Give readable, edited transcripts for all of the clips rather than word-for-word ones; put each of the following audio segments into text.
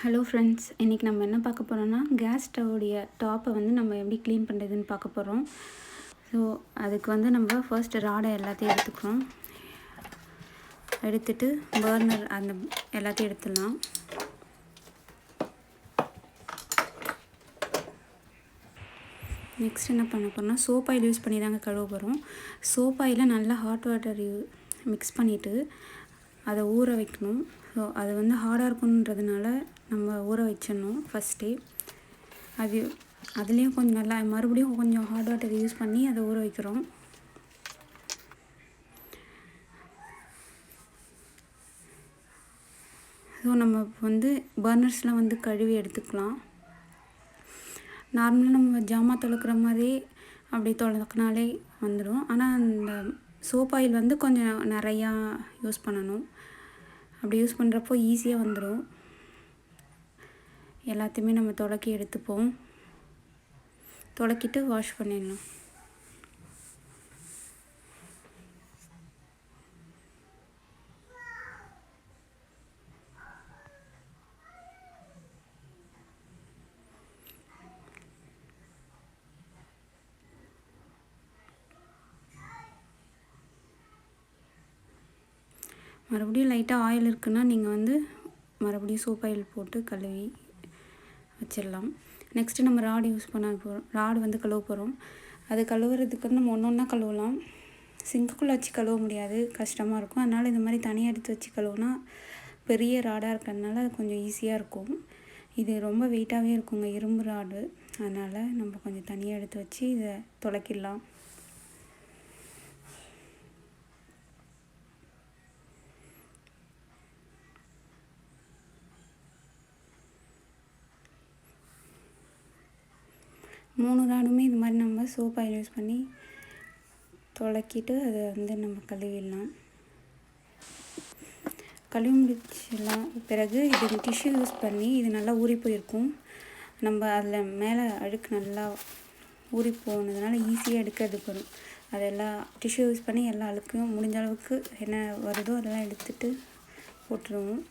Hello friends, இன்றைக்கி நம்ம என்ன பார்க்க போகிறோம்னா கேஸ் ஸ்டவ்வுடைய டாப்பை வந்து நம்ம எப்படி க்ளீன் பண்ணுறதுன்னு பார்க்க போகிறோம். ஸோ அதுக்கு வந்து நம்ம ஃபர்ஸ்ட் ராடை எல்லாத்தையும் எடுத்துக்கிறோம். எடுத்துட்டு பர்னர் அந்த எல்லாத்தையும் எடுத்துடலாம். நெக்ஸ்ட் என்ன பண்ண போகிறோம்னா சோப் ஆயில் யூஸ் பண்ணி தாங்க கழுவ போகிறோம். சோப் ஆயிலை நல்லா ஹாட் வாட்டர் மிக்ஸ் பண்ணிவிட்டு அதை ஊற வைக்கணும். ஸோ அது வந்து ஹார்டாக இருக்குன்றதுனால நம்ம ஊற வச்சிடணும் ஃபஸ்ட்டே. அதுலேயும் கொஞ்சம் நல்லா மறுபடியும் கொஞ்சம் ஹாட் வாட்டர் யூஸ் பண்ணி அதை ஊற வைக்கிறோம். ஸோ நம்ம வந்து பர்னர்ஸ்லாம் வந்து கழுவி எடுத்துக்கலாம். நார்மலாக நம்ம ஜாமான் துலக்கிற மாதிரி அப்படி துலக்கினாலே வந்துடும். ஆனால் அந்த சோப் ஆயில் வந்து கொஞ்சம் நிறையா யூஸ் பண்ணணும். அப்படி யூஸ் பண்ணுறப்போ ஈஸியாக வந்துடும். எல்லாத்தையுமே நம்ம துலக்கி எடுத்துப்போம். துலக்கிட்டு வாஷ் பண்ணிடணும். மறுபடியும் லைட்டாக ஆயில் இருக்குன்னா நீங்கள் வந்து மறுபடியும் சோப் ஆயில் போட்டு கழுவி வச்சிடலாம். நெக்ஸ்ட்டு நம்ம ராடு யூஸ் பண்ண போகிறோம். ராடு வந்து கழுவ போகிறோம். அது கழுவுறதுக்கு நம்ம ஒன்று ஒன்றா கழுவலாம். சிங்க்குள்ளே வச்சு கழுவ முடியாது, கஷ்டமாக இருக்கும். அதனால் இந்த மாதிரி தனியாக எடுத்து வச்சு கழுவுனா பெரிய ராடாக இருக்கிறதுனால அது கொஞ்சம் ஈஸியாக இருக்கும். இது ரொம்ப வெயிட்டாகவே இருக்குங்க, இரும்பு ராடு. அதனால் நம்ம கொஞ்சம் தனியாக எடுத்து வச்சு இதை துலக்கிடலாம். மூணு ராடுமே இது மாதிரி நம்ம சோப் ஆயில் யூஸ் பண்ணி துலக்கிட்டு அதை வந்து நம்ம கழுவிடலாம். கழுவி முடிச்சிடலாம். பிறகு இது டிஷ்யூ யூஸ் பண்ணி இது நல்லா ஊறி போயிருக்கும். நம்ம அதில் மேலே அழுக்கு நல்லா ஊறி போனதுனால ஈஸியாக எடுக்கிறதுக்கு வரும். அதெல்லாம் டிஷ்யூ யூஸ் பண்ணி எல்லா அழுக்கையும் முடிஞ்ச அளவுக்கு என்ன வருதோ அதெல்லாம் எடுத்துகிட்டு போட்டுருவோம்.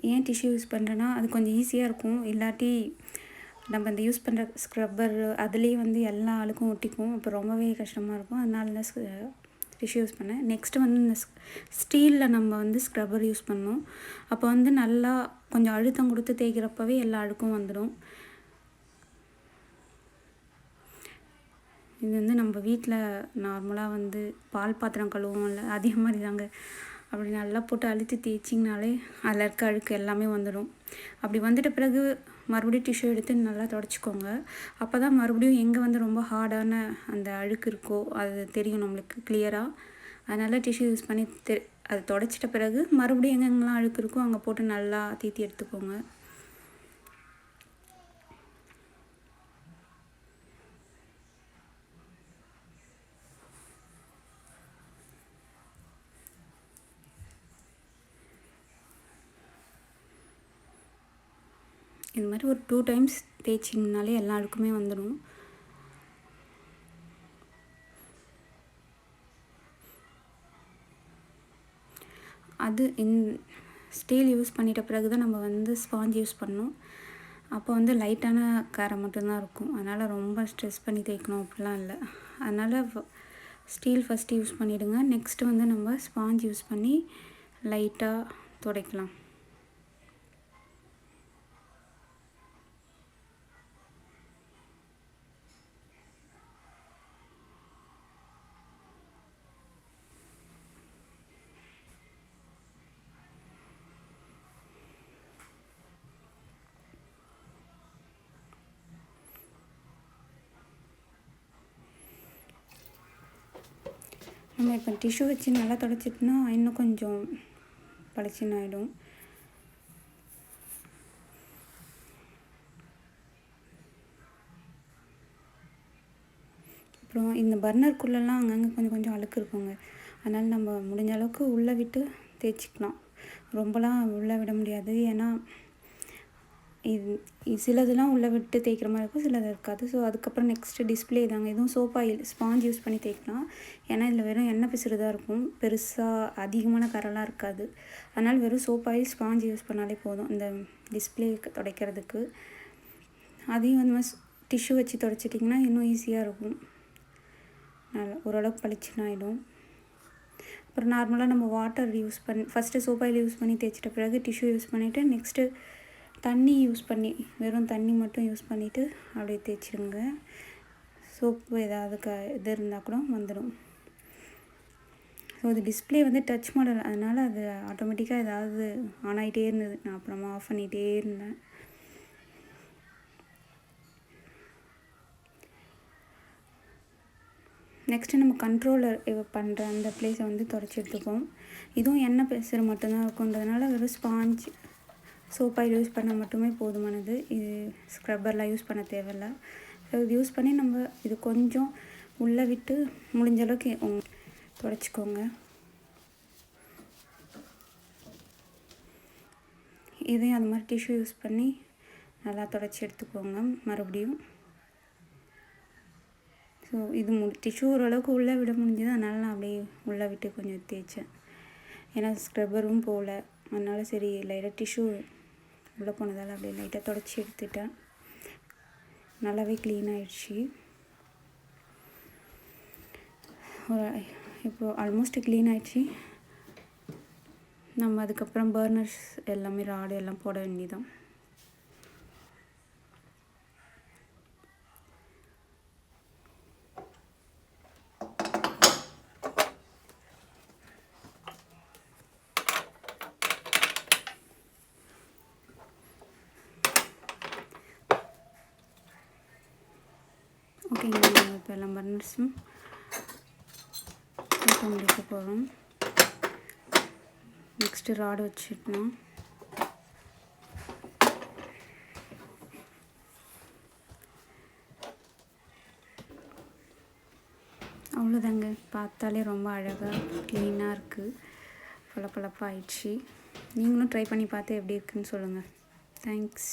ஏன் டிஷ்யூ யூஸ் பண்ணுறேன்னா அது கொஞ்சம் ஈஸியாக இருக்கும். இல்லாட்டி நம்ம இந்த யூஸ் பண்ணுற ஸ்க்ரப்பர் அதுலேயே வந்து எல்லா அழுக்கும் ஒட்டிக்கும். அப்போ ரொம்பவே கஷ்டமாக இருக்கும். அதனால தான் டிஷ்யூ யூஸ் பண்ணேன். நெக்ஸ்ட்டு வந்து இந்த ஸ்டீலில் நம்ம வந்து ஸ்க்ரப்பர் யூஸ் பண்ணோம். அப்போ வந்து நல்லா கொஞ்சம் அழுத்தம் கொடுத்து தேய்க்கிறப்பவே எல்லா அழுக்கும் வந்துடும். இது வந்து நம்ம வீட்டில் நார்மலாக வந்து பால் பாத்திரம் கழுவுவோம்ல, அதே மாதிரி தாங்க. அப்படி நல்லா போட்டு அழுத்தி தேய்ச்சிங்கனாலே அதில் இருக்க அழுக்கு எல்லாமே வந்துடும். அப்படி வந்துட்ட பிறகு மறுபடியும் டிஷ்யூ எடுத்து நல்லா துடைச்சிக்கோங்க. அப்போ தான் மறுபடியும் எங்கே வந்து ரொம்ப ஹார்டான அந்த அழுக்கு இருக்கோ அது தெரியும் நம்மளுக்கு கிளியராக. அதனால் டிஷ்யூ யூஸ் பண்ணி அதை துடைச்சிட்ட பிறகு மறுபடியும் எங்கெங்கெல்லாம் அழுக்கு இருக்கோ அங்கே போட்டு நல்லா தீத்தி எடுத்துக்கோங்க. இது மாதிரி ஒரு 2 டைம்ஸ் தேய்ச்சிங்கனாலே எல்லா அழுக்குமே வந்துடும். அது ஸ்டீல் யூஸ் பண்ணிட்ட பிறகு தான் நம்ம வந்து ஸ்பாஞ்ச் யூஸ் பண்ணணும். அப்போ வந்து லைட்டான காரம் மட்டும்தான் இருக்கும். அதனால் ரொம்ப ஸ்ட்ரெஸ் பண்ணி தேய்க்கணும் அப்படிலாம் இல்லை. அதனால் ஸ்டீல் ஃபஸ்ட்டு யூஸ் பண்ணிவிடுங்க. நெக்ஸ்ட்டு வந்து நம்ம ஸ்பாஞ்ச் யூஸ் பண்ணி லைட்டாக துடைக்கலாம். நம்ம இப்போ டிஷ்யூ வச்சு நல்லா துடைச்சிட்டோன்னா இன்னும் கொஞ்சம் பளிச்சுன்னு ஆகிடும். அப்புறம் இந்த பர்னருக்குள்ளெல்லாம் அங்கங்கே கொஞ்சம் கொஞ்சம் அழுக்கு இருக்குங்க. அதனால் நம்ம முடிஞ்ச அளவுக்கு உள்ளே விட்டு தேய்ச்சிக்கலாம். ரொம்பலாம் உள்ளே விட முடியாது. ஏன்னா இது சிலதெல்லாம் உள்ளே விட்டு தேய்க்கிற மாதிரி இருக்கும், சிலது இருக்காது. ஸோ அதுக்கப்புறம் நெக்ஸ்ட்டு டிஸ்பிளே தாங்க. எதுவும் சோப் ஆயில் ஸ்பாஞ்ச் யூஸ் பண்ணி தேய்க்கலாம். ஏன்னா இதில் வெறும் எண்ணெய் பிசுறு தான் இருக்கும், பெருசாக அதிகமான கரெல்லாம் இருக்காது. அதனால் வெறும் சோப் ஆயில் ஸ்பாஞ்ச் யூஸ் பண்ணாலே போதும் இந்த டிஸ்பிளே துடைக்கிறதுக்கு. அதையும் அந்த மாதிரி டிஷ்யூ வச்சு துடைச்சிட்டிங்கன்னா இன்னும் ஈஸியாக இருக்கும், நல்லா ஓரளவுக்கு பளிச்சுன்னு ஆகிடும். அப்புறம் நார்மலாக நம்ம வாட்டர் யூஸ் பண்ணி ஃபஸ்ட்டு சோப் ஆயில் யூஸ் பண்ணி தேய்ச்சிட்ட பிறகு டிஷ்யூ யூஸ் பண்ணிவிட்டு நெக்ஸ்ட்டு தண்ணி யூஸ் பண்ணி வெறும் தண்ணி மட்டும் யூஸ் பண்ணிவிட்டு அப்படியே தேய்ச்சிடுங்க. சோப்பு ஏதாவது இது இருந்தால் கூட வந்துடும். ஸோ இது டிஸ்பிளே வந்து டச் மாடல், அதனால் அது ஆட்டோமேட்டிக்காக ஏதாவது ஆன் ஆகிட்டே இருந்தது. நான் அப்புறமா ஆஃப் பண்ணிகிட்டே இருந்தேன். நெக்ஸ்ட்டு நம்ம கண்ட்ரோலர் பண்ணுற அந்த பிளேஸை வந்து துடைச்சி எடுத்துப்போம். இதுவும் எண்ணெய் பிசுறு மட்டும்தான் இருக்குன்றதுனால வெறும் ஸ்பாஞ்ச் சோப் ஆயில் யூஸ் பண்ணால் மட்டுமே போதுமானது. இது ஸ்க்ரப்பர்லாம் யூஸ் பண்ண தேவையில்லை. ஸோ இது யூஸ் பண்ணி நம்ம இது கொஞ்சம் உள்ளே விட்டு முடிஞ்ச அளவுக்கு துடைச்சிக்கோங்க. இதையும் அந்த மாதிரி டிஷ்யூ யூஸ் பண்ணி நல்லா துடைச்சி எடுத்துக்கோங்க மறுபடியும். ஸோ இது டிஷ்யூ ஓரளவுக்கு உள்ளே விட முடிஞ்சது, அதனால் நான் அப்படியே உள்ளே விட்டு கொஞ்சம் தேய்ச்சேன். ஏன்னா ஸ்க்ரப்பரும் போகல, அதனால் சரி லைட்டாக டிஷ்யூ உள்ளே போனதால் அப்படியே லைட்டாக துடைச்சி எடுத்துட்டேன். நல்லாவே க்ளீன் ஆகிடுச்சி. இப்போது ஆல்மோஸ்ட் க்ளீன் ஆகிடுச்சி. நம்ம அதுக்கப்புறம் பர்னர்ஸ் எல்லாமே ராடு எல்லாம் போட வேண்டியதான். ஓகேங்க, நம்ம இப்போ எல்லாம் பர்னர்ஸும் போட்டு முடிக்க போகிறோம். நெக்ஸ்ட்டு ராடு வச்சுட்டோம். அவ்வளோதாங்க, பார்த்தாலே ரொம்ப அழகாக க்ளீனாக இருக்குது, பளபளப்பாக ஆயிடுச்சு. நீங்களும் ட்ரை பண்ணி பார்த்து எப்படி இருக்குன்னு சொல்லுங்கள். தேங்க்ஸ்.